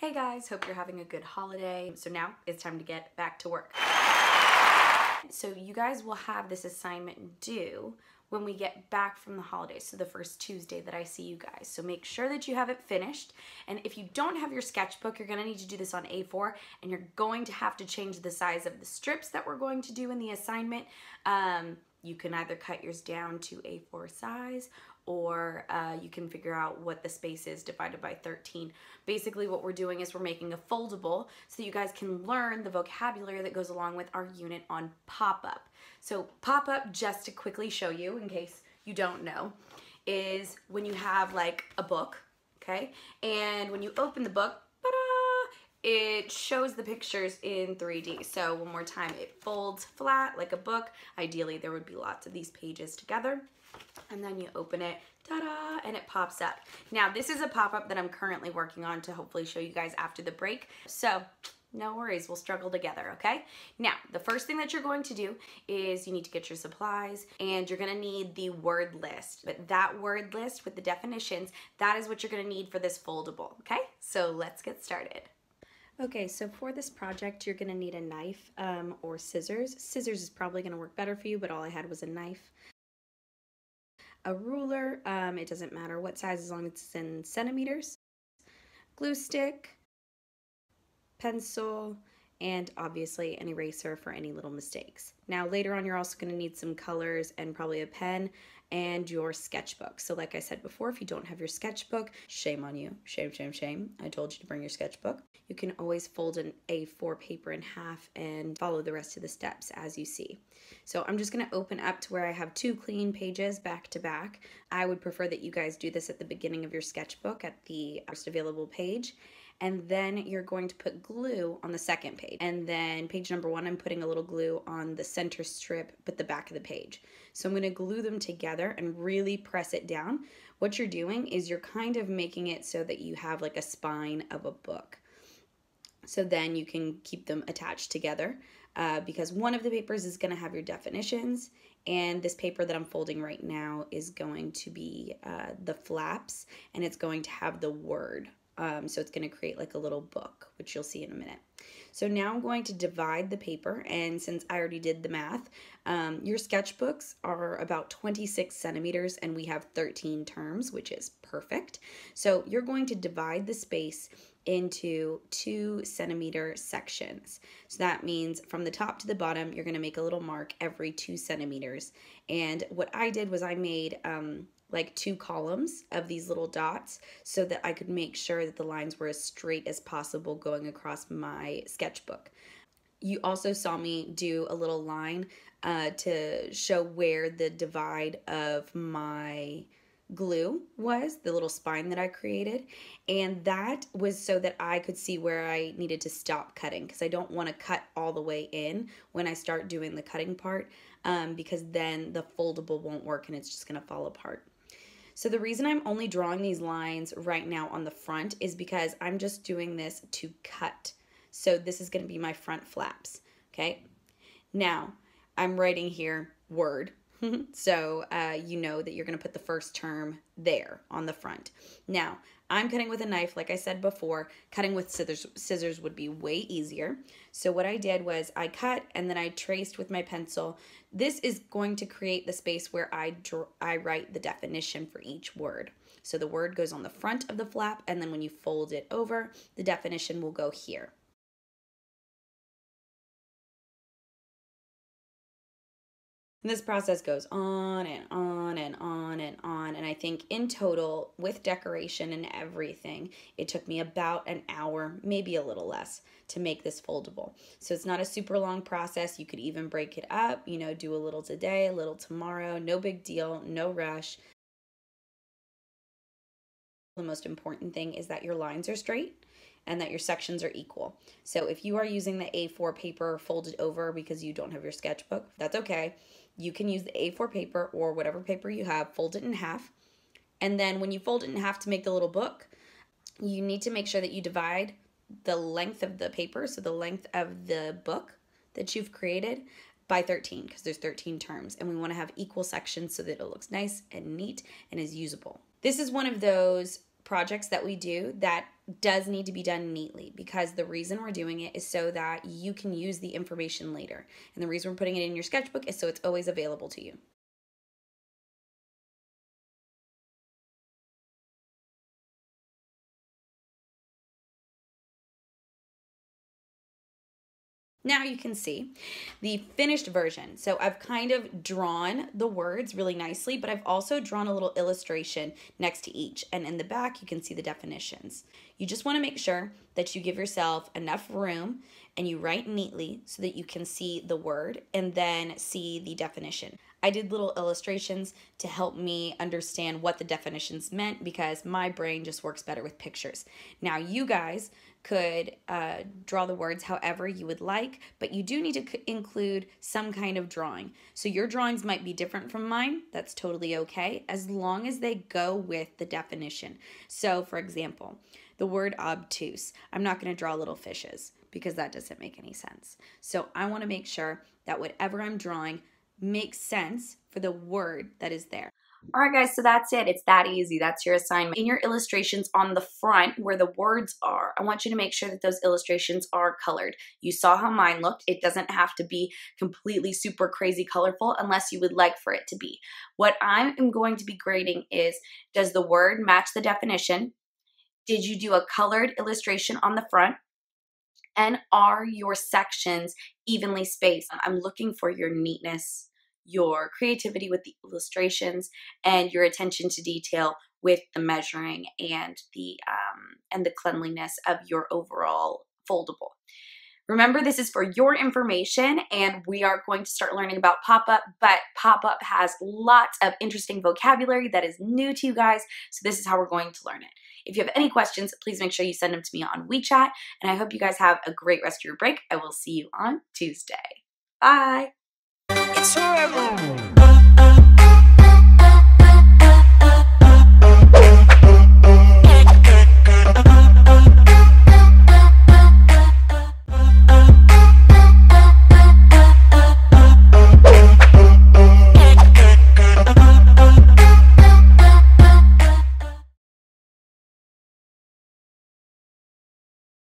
Hey guys, hope you're having a good holiday. So now it's time to get back to work. So you guys will have this assignment due when we get back from the holidays, so the first Tuesday that I see you guys. So make sure that you have it finished, and if you don't have your sketchbook, you're gonna need to do this on A4, and you're going to have to change the size of the strips that we're going to do in the assignment. You can either cut yours down to A4 size, or you can figure out what the space is divided by 13. Basically what we're doing is we're making a foldable so that you guys can learn the vocabulary that goes along with our unit on pop-up. So pop-up, just to quickly show you in case you don't know, is when you have like a book, okay? And when you open the book, it shows the pictures in 3D. So one more time, it folds flat like a book. Ideally, there would be lots of these pages together. And then you open it, ta-da, and it pops up. Now, this is a pop-up that I'm currently working on to hopefully show you guys after the break. So no worries, we'll struggle together, okay? Now, the first thing that you're going to do is you need to get your supplies, and you're gonna need the word list. But that word list with the definitions, that is what you're gonna need for this foldable, okay? So let's get started. Okay, so for this project, you're gonna need a knife or scissors. Scissors is probably gonna work better for you, but all I had was a knife. A ruler, it doesn't matter what size as long as it's in centimeters. Glue stick, pencil, and obviously an eraser for any little mistakes. Now later on you're also going to need some colors and probably a pen and your sketchbook. So like I said before, if you don't have your sketchbook, shame on you. Shame, shame, shame. I told you to bring your sketchbook. You can always fold an A4 paper in half and follow the rest of the steps as you see. So I'm just going to open up to where I have two clean pages back to back. I would prefer that you guys do this at the beginning of your sketchbook at the first available page. And then you're going to put glue on the second page. And then page number 1, I'm putting a little glue on the center strip, but the back of the page. So I'm going to glue them together and really press it down. What you're doing is you're kind of making it so that you have like a spine of a book. So then you can keep them attached together because one of the papers is going to have your definitions, and this paper that I'm folding right now is going to be the flaps, and it's going to have the word. So it's going to create like a little book, which you'll see in a minute. So now I'm going to divide the paper, and since I already did the math, your sketchbooks are about 26 centimeters and we have 13 terms, which is perfect. So you're going to divide the space into 2 centimeter sections. So that means from the top to the bottom, you're going to make a little mark every 2 centimeters. And what I did was I made like 2 columns of these little dots so that I could make sure that the lines were as straight as possible going across my sketchbook. You also saw me do a little line to show where the divide of my glue was, the little spine that I created, and that was so that I could see where I needed to stop cutting, because I don't want to cut all the way in when I start doing the cutting part, because then the foldable won't work and it's just going to fall apart. So the reason I'm only drawing these lines right now on the front is because I'm just doing this to cut. So this is going to be my front flaps, okay? Now, I'm writing here word. So you know that you're going to put the first term there on the front. Now, I'm cutting with a knife, like I said before. Cutting with scissors would be way easier. So what I did was I cut and then I traced with my pencil. This is going to create the space where I write the definition for each word. So the word goes on the front of the flap, and then when you fold it over, the definition will go here. And this process goes on and on and on and on. And I think in total, with decoration and everything, it took me about an hour, maybe a little less, to make this foldable. So it's not a super long process. You could even break it up, you know, do a little today, a little tomorrow. No big deal, no rush. The most important thing is that your lines are straight and that your sections are equal. So if you are using the A4 paper folded over because you don't have your sketchbook, that's okay. You can use the A4 paper or whatever paper you have, fold it in half. And then when you fold it in half to make the little book, you need to make sure that you divide the length of the paper, so the length of the book that you've created, by 13, because there's 13 terms. And we want to have equal sections so that it looks nice and neat and is usable. This is one of those projects that we do that does need to be done neatly, because the reason we're doing it is so that you can use the information later. And the reason we're putting it in your sketchbook is so it's always available to you. Now you can see the finished version. So I've kind of drawn the words really nicely, but I've also drawn a little illustration next to each. And in the back, you can see the definitions. You just want to make sure that you give yourself enough room and you write neatly so that you can see the word and then see the definition. I did little illustrations to help me understand what the definitions meant, because my brain just works better with pictures. Now you guys could draw the words however you would like, but you do need to include some kind of drawing. So your drawings might be different from mine. That's totally okay, as long as they go with the definition. So for example, the word obtuse, I'm not going to draw little fishes because that doesn't make any sense. So I want to make sure that whatever I'm drawing makes sense for the word that is there. All right, guys, so that's it. It's that easy. That's your assignment. In your illustrations on the front where the words are, I want you to make sure that those illustrations are colored. You saw how mine looked. It doesn't have to be completely super crazy colorful unless you would like for it to be. What I am going to be grading is, does the word match the definition? Did you do a colored illustration on the front? And are your sections evenly spaced? I'm looking for your neatness, your creativity with the illustrations, and your attention to detail with the measuring and the cleanliness of your overall foldable. Remember, this is for your information, and we are going to start learning about pop-up, but pop-up has lots of interesting vocabulary that is new to you guys, so this is how we're going to learn it. If you have any questions, please make sure you send them to me on WeChat, and I hope you guys have a great rest of your break. I will see you on Tuesday. Bye! It's forever.